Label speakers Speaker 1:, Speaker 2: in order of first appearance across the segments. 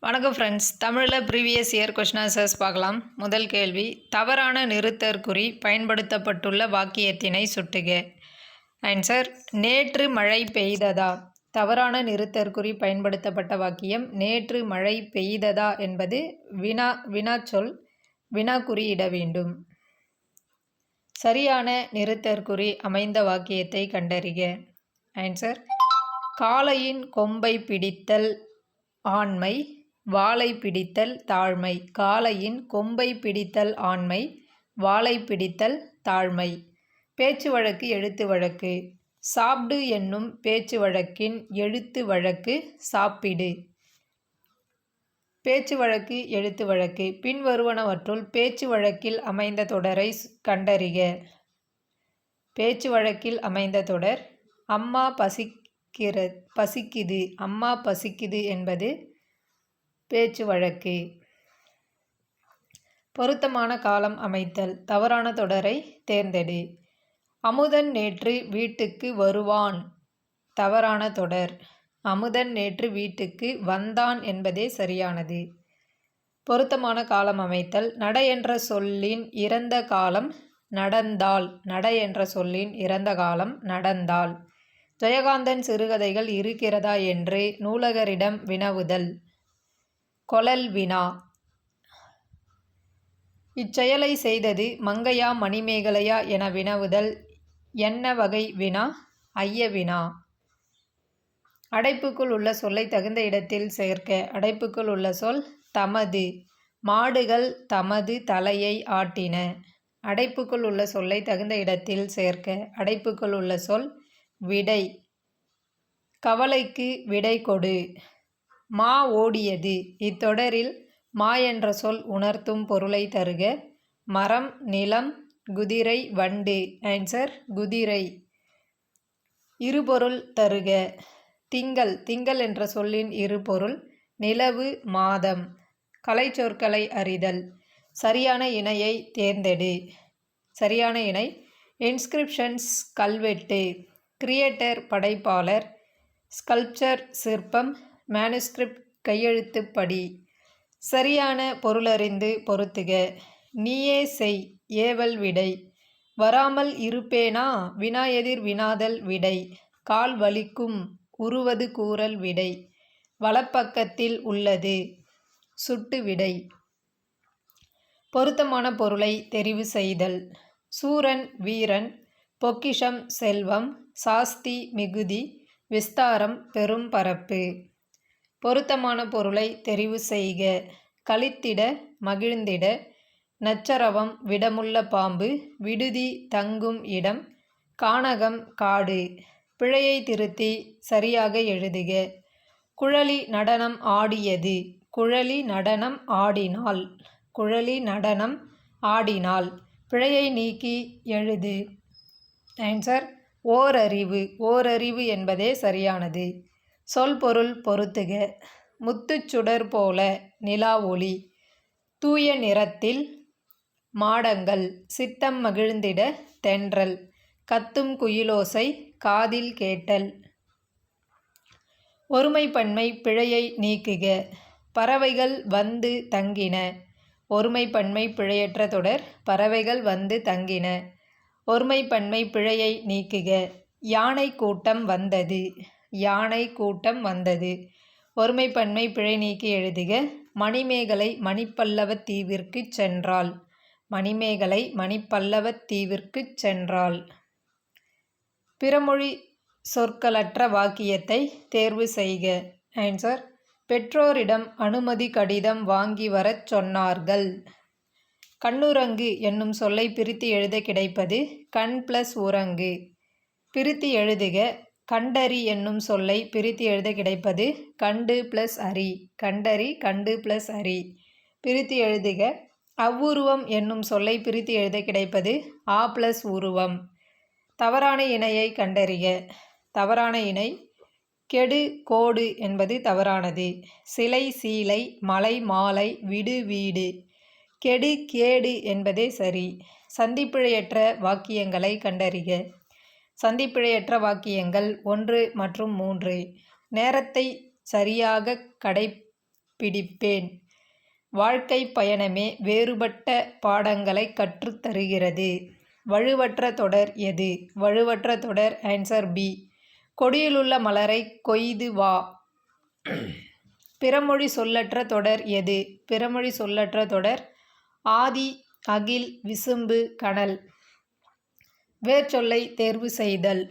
Speaker 1: வணக்கம் ஃப்ரெண்ட்ஸ். தமிழில் previous year question answers பார்க்கலாம். முதல் கேள்வி, தவறான நிறுத்தற்குறி பயன்படுத்தப்பட்டுள்ள வாக்கியத்தினை சுட்டுக. ஆன்சர், நேற்று மழை பெய்ததா. தவறான நிறுத்தற்குறி பயன்படுத்தப்பட்ட வாக்கியம் நேற்று மழை பெய்ததா என்பது வினாச்சொல், வினாக்குறி இட வேண்டும். சரியான நிறுத்தற்குறி அமைந்த வாக்கியத்தை கண்டறிக. ஆன்சர், காளையின் கொம்பை பிடித்தல் ஆண்மை, வாளை பிடித்தல் தாழ்மை. காளையின் கொம்பை பிடித்தல் ஆண்மை, வாளை பிடித்தல் தாழ்மை. பேச்சு வழக்கு எழுத்து வழக்கு. சாப்பிடு என்னும் பேச்சு வழக்கின் எழுத்து வழக்கு சாப்பிடு. பேச்சு வழக்கு எழுத்து வழக்கு. பின்வருவனவற்றுள் பேச்சு வழக்கில் அமைந்த தொடரை கண்டறிக. பேச்சு வழக்கில் அமைந்த தொடர் அம்மா பசிக்குது. அம்மா பசிக்குது என்பது பேச்சு வழக்கு. பொருத்தமான காலம் அமைத்தல். தவறான தொடரை தேர்ந்தெடு. அமுதன் நேற்று வீட்டுக்கு வருவான். தவறான தொடர். அமுதன் நேற்று வீட்டுக்கு வந்தான் என்பதே சரியானது. பொருத்தமான காலம் அமைத்தல். நட என்ற சொல்லின் இறந்த காலம் நடந்தால். நட என்ற சொல்லின் இறந்த காலம் நடந்தால். ஜெயகாந்தன் சிறுகதைகள் இருக்கிறதா என்று நூலகரிடம் வினவுதல். கொளல் வினா. இச்செயலை செய்தது மங்கையா மணிமேகலையா என வினவுதல். என்ன வகை வினா? ஐய வினா. அடைப்புக்குள் உள்ள சொல்லை தகுந்த இடத்தில் சேர்க்க. அடைப்புக்குள் உள்ள சொல் தமது. மாடுகள் தமது தலையை ஆட்டின. அடைப்புக்குள் உள்ள சொல்லை தகுந்த இடத்தில் சேர்க்க. அடைப்புக்குள் உள்ள சொல் விடை. கவலைக்கு விடை கொடு. மா ஓடியது. இத்தொடரில் மா என்ற சொல் உணர்த்தும் பொருளை தருக. மரம், நிலம், குதிரை, வண்டு. ஆன்சர், குதிரை. இருபொருள் தருக. திங்கள். திங்கள் என்ற சொல்லின் இருபொருள் நிலவு, மாதம். கலைச்சொற்களை அறிதல். சரியான இணையை தேர்ந்தெடு. சரியான இணை இன்ஸ்கிரிப்ஷன்ஸ் கல்வெட்டு, கிரியேட்டர் படைப்பாளர், ஸ்கல்ப்சர் சிற்பம், மேனுஸ்கிரிப்ட் கையெழுத்துப்படி. சரியான பொருளறிந்து பொருத்துக. நீயே செய் ஏவல் விடை. வராமல் இருப்பேனா வினா எதிர் வினாதல் விடை. கால் வலிக்கும் உருவது கூறல் விடை. வலப்பக்கத்தில் உள்ளது சுட்டு விடை. பொருத்தமான பொருளை தெரிவு செய்தல். சூரன் வீரன், பொக்கிஷம் செல்வம், சாஸ்தி மிகுதி, விஸ்தாரம் பெரும் பரப்பு. பொருத்தமான பொருளை தெரிவு செய்க. களித்திட மகிழ்ந்திட, நச்சரவம் விடமுள்ள பாம்பு, விடுதி தங்கும் இடம், கானகம் காடு. பிழையை திருத்தி சரியாக எழுதுக. குழலி நடனம் ஆடியது. குழலி நடனம் ஆடினாள். குழலி நடனம் ஆடினாள். பிழையை நீக்கி எழுது. ஆன்சர், ஓரறிவு. ஓரறிவு என்பதே சரியானது. சொல் பொருள் பொருத்துக. முத்துச்சுடர் போல நிலா ஒளி. தூய நிறத்தில் மாடங்கள். சித்தம் மகிழ்ந்திட தென்றல். கத்தும் குயிலோசை காதில் கேட்டல். ஒருமைப்பன்மை பிழையை நீக்குக. பறவைகள் வந்து தங்கின. ஒருமைப்பன்மை பிழையற்ற தொடர் பறவைகள் வந்து தங்கின. ஒருமைப்பன்மை பிழையை நீக்குக. யானை கூட்டம் வந்தது. யானை கூட்டம் வந்தது. ஒருமைப்பன்மை பிழை நீக்கி எழுதுக. மணிமேகலை மணிப்பல்லவத் தீவிற்கு சென்றாள். மணிமேகலை மணிப்பல்லவத் தீவிற்கு சென்றாள். பிறமொழி சொற்களற்ற வாக்கியத்தை தேர்வு செய்க. ஆன்சர், பெற்றோரிடம் அனுமதி கடிதம் வாங்கி வரச் சொன்னார்கள். கண்ணுரங்கு என்னும் சொல்லை பிரித்து எழுத கிடைப்பது கண் பிளஸ் உறங்கு. பிரித்து எழுதுக. கண்டறி என்னும் சொல்லை பிரித்து எழுத கிடைப்பது கண்டு பிளஸ் அறி. கண்டறி கண்டு பிளஸ் அறி. பிரித்து எழுதுக. அவ்வுருவம் என்னும் சொல்லை பிரித்து எழுத கிடைப்பது ஆ பிளஸ் உருவம். தவறான இணையை கண்டறிக. தவறான இணை கெடு கோடு என்பது தவறானது. சிலை சீலை, மலை மாலை, விடு வீடு. கெடு கேடு என்பதே சரி. சந்திப்பிழையற்ற வாக்கியங்களை கண்டறிக. சந்திப்பிழையற்ற வாக்கியங்கள் 1 மற்றும் 3. நேரத்தை சரியாக பிடிப்பேன். வாழ்க்கை பயணமே வேறுபட்ட பாடங்களை கற்றுத்தருகிறது. வலுவற்ற தொடர் எது? வலுவற்ற தொடர் ஆன்சர் பி. கொடியிலுள்ள மலரை கொய்து வா. பிறமொழி சொல்லற்ற தொடர் எது? பிறமொழி சொல்லற்ற தொடர் ஆதி, அகில், விசும்பு, கனல். வேர்ச்சொல்லை தேர்வு செய்தல்.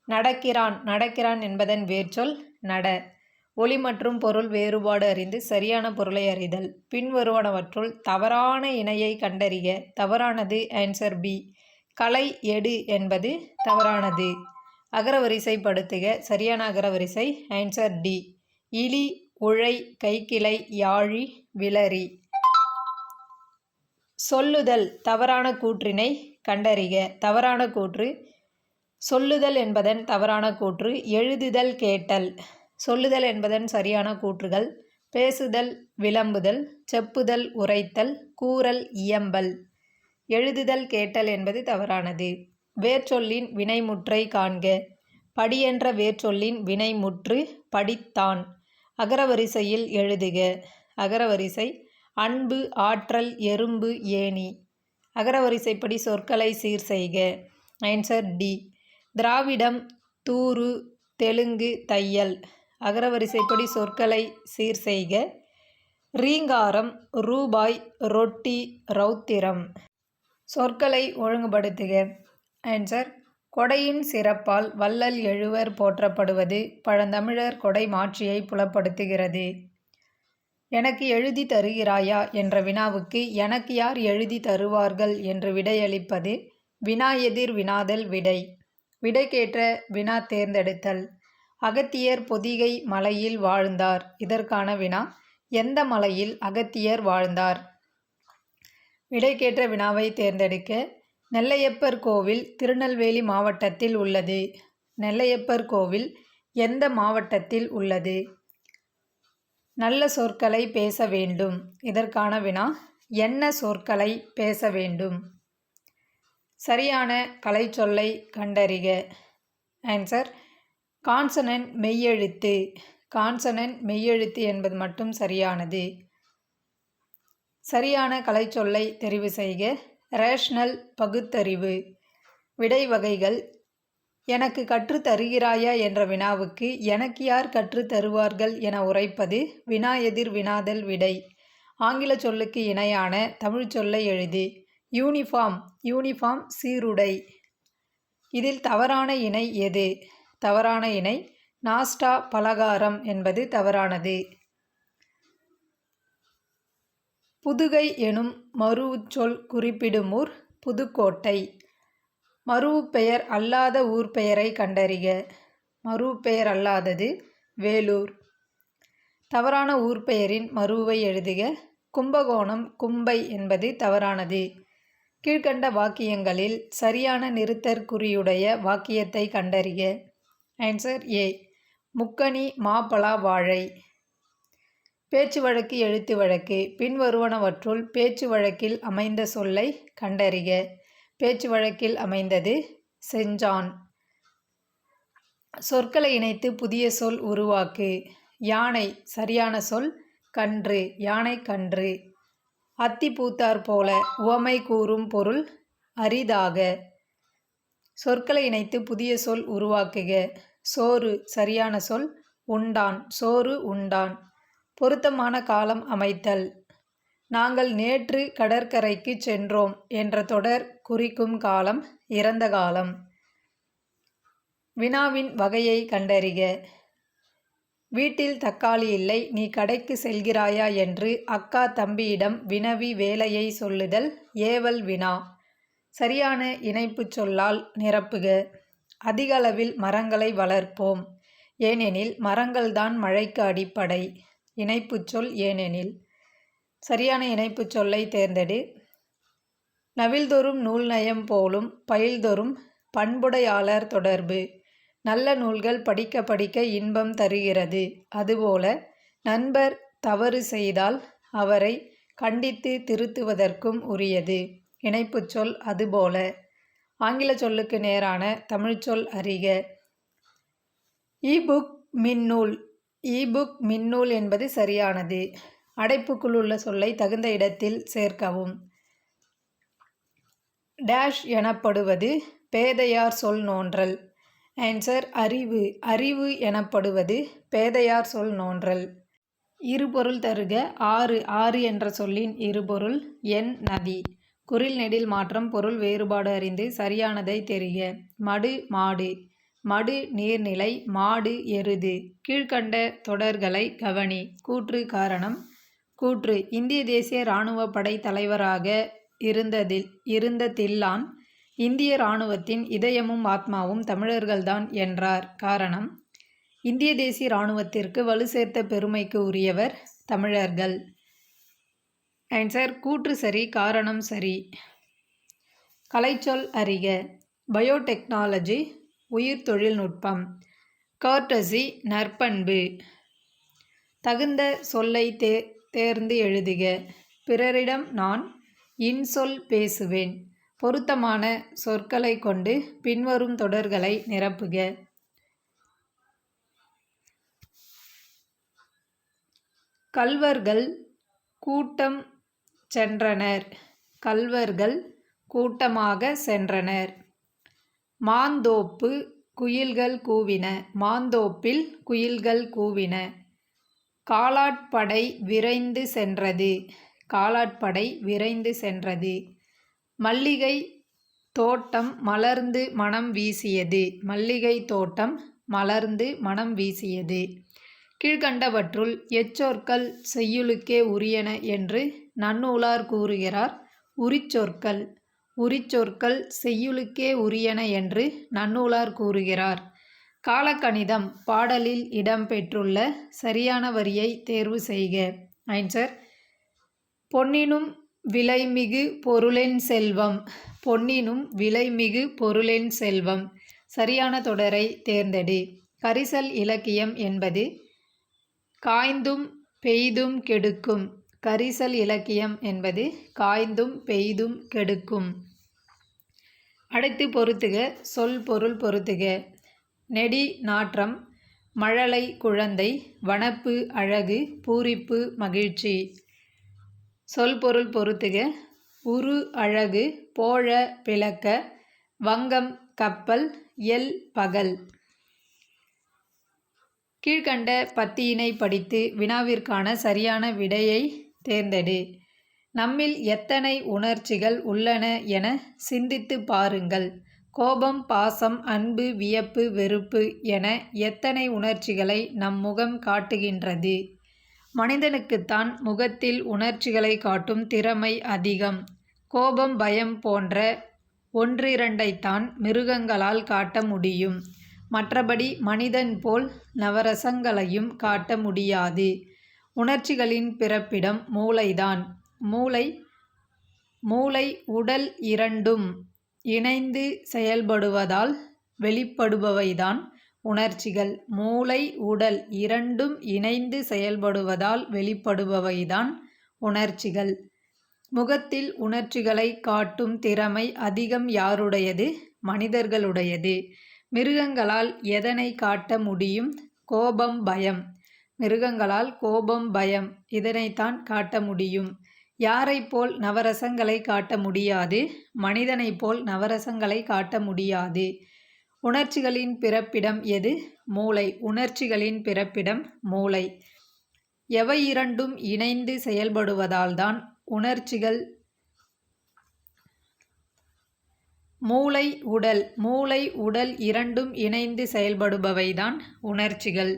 Speaker 1: நடக்கிறான். நடக்கிறான் என்பதன் வேர்ச்சொல் நட. ஒலி மற்றும் பொருள் வேறுபாடு அறிந்து சரியான பொருளை அறிதல். பின்வருவனவற்றுள் தவறான இணையை கண்டறிக. தவறானது ஆன்சர் பி. களை எடு என்பது தவறானது. அகரவரிசைப்படுத்துக. சரியான அகரவரிசை ஆன்சர் டி. இலி, உழை, கைக்கிளை, யாழி, விளரி. சொல்லுதல். தவறான கூற்றினை கண்டறிக. தவறான கூற்று சொல்லுதல் என்பதன் தவறான கூற்று எழுதுதல், கேட்டல். சொல்லுதல் என்பதன் சரியான கூற்றுகள் பேசுதல், விளம்புதல், செப்புதல், உரைத்தல், கூறல், இயம்பல். எழுதுதல், கேட்டல் என்பது தவறானது. வேர்ச்சொல்லின் வினைமுற்றை காண்க. படி என்ற வேர்ச்சொல்லின் வினைமுற்று படித்தான். அகரவரிசையில் எழுதுக. அகரவரிசை அன்பு, ஆற்றல், எறும்பு, ஏணி. அகரவரிசைப்படி சொற்களை சீர் செய்க. Answer D. திராவிடம், தூறு, தெலுங்கு, தையல். அகரவரிசைப்படி சொற்களை சீர் செய்க. ரீங்காரம், ரூபாய், ரொட்டி, ரௌத்திரம். சொற்களை ஒழுங்குபடுத்துக. ஆன்சர் கொடையின் சிறப்பால் வள்ளல் எழுவர் போற்றப்படுவது பழந்தமிழர் கொடை மாட்சியை புலப்படுத்துகிறது. எனக்கு எழுதி தருகிறாயா என்ற வினாவுக்கு எனக்கு யார் எழுதி தருவார்கள் என்று விடையளிப்பது வினா எதிர் வினாதல் விடை. விடைக்கேற்ற வினா தேர்ந்தெடுத்தல். அகத்தியர் பொதிகை மலையில் வாழ்ந்தார். இதற்கான வினா எந்த மலையில் அகத்தியர் வாழ்ந்தார்? விடைக்கேற்ற வினாவை தேர்ந்தெடுக்க. நெல்லையப்பர் கோவில் திருநெல்வேலி மாவட்டத்தில் உள்ளது. நெல்லையப்பர் கோவில் எந்த மாவட்டத்தில் உள்ளது? நல்ல சொற்களை பேச வேண்டும். இதற்கான வினா என்ன சொற்களை பேச வேண்டும்? சரியான கலைச்சொல்லை கண்டறிக. ஆன்சர் கான்சனன்ட் மெய்யெழுத்து. கான்சனன்ட் மெய்யெழுத்து என்பது மட்டும் சரியானது. சரியான கலைச்சொல்லை தெரிவு செய்க. ரேஷனல் பகுத்தறிவு. விடை வகைகள். எனக்கு கற்றுத் தருகிறாயா என்ற வினாவுக்கு எனக்கு யார் கற்றுத் தருவார்கள் என உரைப்பது வினா எதிர் வினாதல் விடை. ஆங்கில சொல்லுக்கு இணையான தமிழ் சொல்லை எழுது. யூனிஃபார்ம். யூனிஃபார்ம் சீருடை. இதில் தவறான இணை எது? தவறான இணை நாஸ்டா பலகாரம் என்பது தவறானது. புதுகை எனும் மருவுச்சொல் குறிப்பிடுமூர் புதுக்கோட்டை. மருவுப்பெயர் அல்லாத ஊர் பெயரை கண்டறிக. மருவுப்பெயர் அல்லாதது வேலூர். தவறான ஊர் பெயரின் மருவை எழுதுக. கும்பகோணம், கும்பை என்பது தவறானது. கீழ்கண்ட வாக்கியங்களில் சரியான நிறுத்தற்குறியுடைய வாக்கியத்தை கண்டறிக. Answer A. முக்கணி, மாப்பலா, வாழை. பேச்சு வழக்கு, எழுத்து வழக்கு. பின்வருவனவற்றுள் பேச்சு வழக்கில் அமைந்த சொல்லை கண்டறிக. பேச்சு வழக்கில் அமைந்தது செஞ்சான். சொற்களை இணைத்து புதிய சொல் உருவாக்கு. யானை சரியான சொல் கன்று. யானை கன்று. அத்தி பூத்தார் போல உவமை கூறும் பொருள் அரிதாக. சொற்களை இணைத்து புதிய சொல் உருவாக்குக. சோறு சரியான சொல் உண்டான். சோறு உண்டான். பொருத்தமான காலம் அமைத்தல். நாங்கள் நேற்று கடற்கரைக்கு சென்றோம் என்ற தொடர் குறிக்கும் காலம் இறந்த காலம். வினாவின் வகையை கண்டறிக. வீட்டில் தக்காளி இல்லை, நீ கடைக்கு செல்கிறாயா என்று அக்கா தம்பியிடம் வினவி வேலையை சொல்லுதல் ஏவல் வினா. சரியான இணைப்புச் சொல்லால் நிரப்புக. அதிகளவில் மரங்களை வளர்ப்போம், ஏனெனில் மரங்கள்தான் மழைக்கு அடிப்படை. இணைப்புச் சொல் ஏனெனில். சரியான இணைப்புச் சொல்லை தேர்ந்தெடு. நவில்தொறும் நூல் நயம் போலும் பயில்தொறும் பண்புடையாளர் தொடர்பு. நல்ல நூல்கள் படிக்க படிக்க இன்பம் தருகிறது. அதுபோல நண்பர் தவறு செய்தால் அவரை கண்டித்து திருத்துவதற்கும் உரியது. இணைப்புச் சொல் அதுபோல. ஆங்கில சொல்லுக்கு நேரான தமிழ்ச்சொல் அறிக. இபுக் மின்னூல். இபுக் மின்னூல் என்பது சரியானது. அடைப்புக்குள் உள்ள சொல்லை தகுந்த இடத்தில் சேர்க்கவும். டேஷ் எனப்படுவது பேதையார் சொல் நோன்றல். ஆன்சர் அறிவு. அறிவு எனப்படுவது பேதையார் சொல் நோன்றல். இருபொருள் தருக. ஆறு என்ற சொல்லின் இருபொருள் எண் நதி. குறில் நெடில் மாற்றம் பொருள் வேறுபாடு அறிந்து சரியானதை தெரிக. மடு மாடு. மடு நீர்நிலை. மாடு எருது. கீழ்க்கண்ட தொடர்களை கவனி. கூற்று காரணம். கூற்று இந்திய தேசிய இராணுவப் படை தலைவராக இருந்த தில்லான் இந்திய இராணுவத்தின் இதயமும் ஆத்மாவும் தமிழர்கள்தான் என்றார். காரணம் இந்திய தேசிய இராணுவத்திற்கு வலு சேர்த்த பெருமைக்கு உரியவர் தமிழர்கள். ஆன்சர் கூற்று சரி, காரணம் சரி. கலைச்சொல் அறிக. பயோடெக்னாலஜி உயிர் தொழில்நுட்பம். கர்டசி நற்பண்பு. தகுந்த சொல்லை தேர்ந்து எழுதுக. பிறரிடம் நான் இன்சொல் பேசுவேன். பொருத்தமான சொற்களை கொண்டு பின்வரும் தொடர்களை நிரப்புக. கள்வர்கள் கூட்டம் சென்றனர். கள்வர்கள் கூட்டமாக சென்றனர். மாந்தோப்பு குயில்கள் கூவின. மாந்தோப்பில் குயில்கள் கூவின. காலாட்படை விரைந்து சென்றது. காலாட்படை விரைந்து சென்றது. மல்லிகை தோட்டம் மலர்ந்து மனம் வீசியது. மல்லிகை தோட்டம் மலர்ந்து மனம் வீசியது. கீழ்கண்டவற்றுள் எச்சொற்கள் செய்யுளுக்கே உரியன என்று நன்னூலார் கூறுகிறார். உரிச்சொற்கள். உரிச்சொற்கள் செய்யுளுக்கே உரியன என்று நன்னூலார் கூறுகிறார். காலக்கணிதம் பாடலில் இடம்பெற்றுள்ள சரியான வரியை தேர்வு செய்க. ஆன்சர் பொன்னினும் விலைமிகு பொருளென் செல்வம். பொன்னினும் விலைமிகு பொருளென் செல்வம். சரியான தொடரை தேர்ந்தெடு. கரிசல் இலக்கியம் என்பது காய்ந்தும் பெய்தும் கெடுக்கும். கரிசல் இலக்கியம் என்பது காய்ந்தும் பெய்தும் கெடுக்கும். அடுத்து பொருத்துக. சொல் பொருள் பொருத்துக. நெடி நாற்றம். மழலை குழந்தை. வனப்பு அழகு. பூரிப்பு மகிழ்ச்சி. சொல் பொருள் பொருத்துக. உரு அழகு. போழ பிளக்க. வங்கம் கப்பல். எல் பகல். கீழ்கண்ட பத்தியினை படித்து வினாவிற்கான சரியான விடையை தேர்ந்தெடு. நம்மில் எத்தனை உணர்ச்சிகள் உள்ளன என சிந்தித்து பாருங்கள். கோபம், பாசம், அன்பு, வியப்பு, வெறுப்பு என எத்தனை உணர்ச்சிகளை நம் முகம் காட்டுகின்றது? மனிதனுக்குத்தான் முகத்தில் உணர்ச்சிகளை காட்டும் திறமை அதிகம். கோபம், பயம் போன்ற ஒன்றிரண்டைத்தான் மிருகங்களால் காட்ட முடியும். மற்றபடி மனிதன் போல் நவரசங்களையும் காட்ட முடியாது. உணர்ச்சிகளின் பிறப்பிடம் மூளைதான். மூளை உடல் இரண்டும் இணைந்து செயல்படுவதால் வெளிப்படுபவைதான் உணர்ச்சிகள். மூளை உடல் இரண்டும் இணைந்து செயல்படுவதால் வெளிப்படுபவைதான் உணர்ச்சிகள். முகத்தில் உணர்ச்சிகளை காட்டும் திறமை அதிகம் யாருடையது? மனிதர்களுடையது. மிருகங்களால் எதனை காட்ட முடியும்? கோபம், பயம். மிருகங்களால் கோபம், பயம் இதனைத்தான் காட்ட முடியும். யாரைப் போல் நவரசங்களை காட்ட முடியாது? மனிதனைப் போல் நவரசங்களை காட்ட முடியாது. உணர்ச்சிகளின் பிறப்பிடம் எது? மூளை. உணர்ச்சிகளின் பிறப்பிடம் மூளை. எவை இரண்டும் இணைந்து செயல்படுவதால்தான் உணர்ச்சிகள். மூளை உடல் இரண்டும் இணைந்து செயல்படுபவைதான் உணர்ச்சிகள்.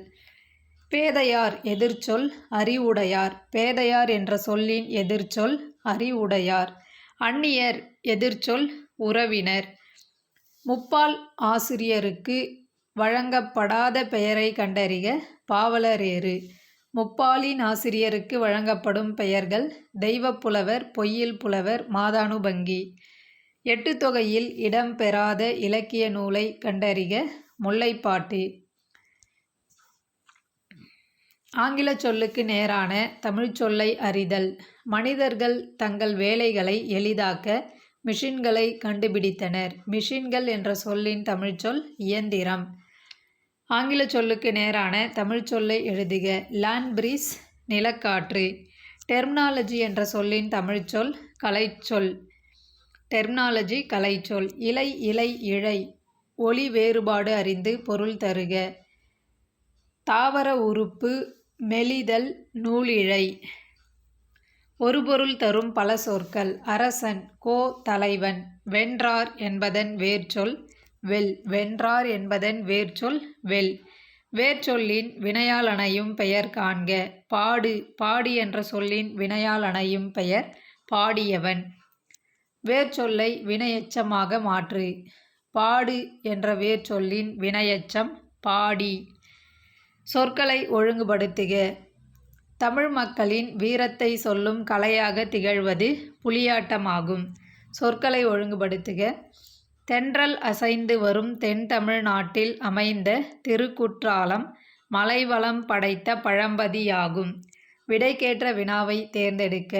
Speaker 1: பேதையார் எதிர்ச்சொல் அறிவுடையார். பேதையார் என்ற சொல்லின் எதிர்ச்சொல் அறிவுடையார். அந்நியர் எதிர்ச்சொல் உறவினர். முப்பால் ஆசிரியருக்கு வழங்கப்படாத பெயரை கண்டறிக. பாவலரேறு. முப்பாலின் ஆசிரியருக்கு வழங்கப்படும் பெயர்கள் தெய்வப்புலவர், பொய்யில் புலவர், மாதானுபங்கி. எட்டுத்தொகையில் இடம்பெறாத இலக்கிய நூலை கண்டறிக. முல்லைப்பாட்டு. ஆங்கில சொல்லுக்கு நேரான தமிழ்ச் சொல்லை அறிதல். மனிதர்கள் தங்கள் வேலைகளை எளிதாக்க மிஷின்களை கண்டுபிடித்தனர். மிஷின்கள் என்ற சொல்லின் தமிழ்ச்சொல் இயந்திரம். ஆங்கில சொல்லுக்கு நேரான தமிழ் சொல்லை எழுதுக. Land breeze நிலக்காற்று. டெர்மினாலஜி என்ற சொல்லின் தமிழ்ச்சொல் கலைச்சொல். டெர்மினாலஜி கலைச்சொல். இலை இலை இழை ஒலி வேறுபாடு அறிந்து பொருள் தருக. தாவர உறுப்பு மெலிதல் நூலிழை. ஒரு பொருள் தரும் பல சொற்கள். அரசன் கோ தலைவன். வென்றார் என்பதன் வேர்ச்சொல் வெல். வென்றார் என்பதன் வேர்ச்சொல் வெல். வேர்ச்சொல்லின் வினையால் அணையும் பெயர் காண்க. பாடு. பாடி என்ற சொல்லின் வினையால் அணையும் பெயர் பாடியவன். வேர்ச்சொல்லை வினையெச்சமாக மாற்று. பாடு என்ற வேர்ச்சொல்லின் வினையெச்சம் பாடி. சொற்களை ஒழுங்குபடுத்துக. தமிழ் மக்களின் வீரத்தை சொல்லும் கலையாக திகழ்வது புலியாட்டமாகும். சொற்களை ஒழுங்குபடுத்துக. தென்றல் அசைந்து வரும் தென் தமிழ்நாட்டில் அமைந்த திருக்குற்றாலம் மலைவளம் படைத்த பழம்பதியாகும். விடைக்கேற்ற வினாவை தேர்ந்தெடுக்க.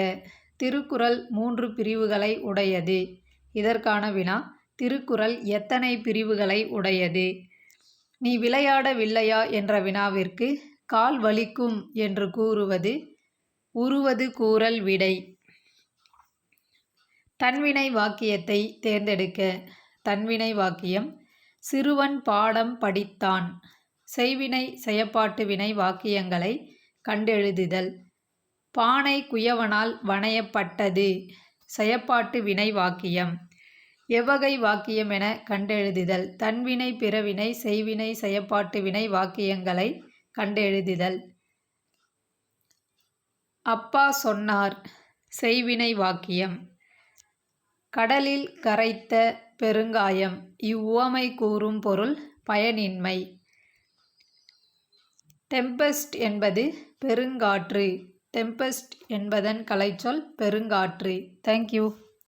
Speaker 1: திருக்குறள் 3 பிரிவுகளை உடையது. இதற்கான வினா: திருக்குறள் எத்தனை பிரிவுகளை உடையது? நீ விளையாடவில்லையா என்ற வினாவிற்கு கால் வலிக்கும் என்று கூறுவது உருவது கூறல் விடை. தன்வினை வாக்கியத்தை தேர்ந்தெடுக்க. தன்வினை வாக்கியம்: சிறுவன் பாடம் படித்தான். செய்வினை செயப்பாட்டு வினை வாக்கியங்களை கண்டெழுதுதல். பானை குயவனால் வனையப்பட்டது. செயப்பாட்டு வினை வாக்கியம். எவ்வகை வாக்கியம் என கண்டெழுதுதல். தன்வினை பிறவினை செய்வினை செயப்பாட்டு வினை வாக்கியங்களை கண்டெழுதுதல். அப்பா சொன்னார். செய்வினை வாக்கியம். கடலில் கரைத்த பெருங்காயம். இவ்வுவமை கூறும் பொருள் பயனின்மை. டெம்பெஸ்ட் என்பது பெருங்காற்று. டெம்பெஸ்ட் என்பதன் கலைச்சொல் பெருங்காற்று. தேங்க்யூ.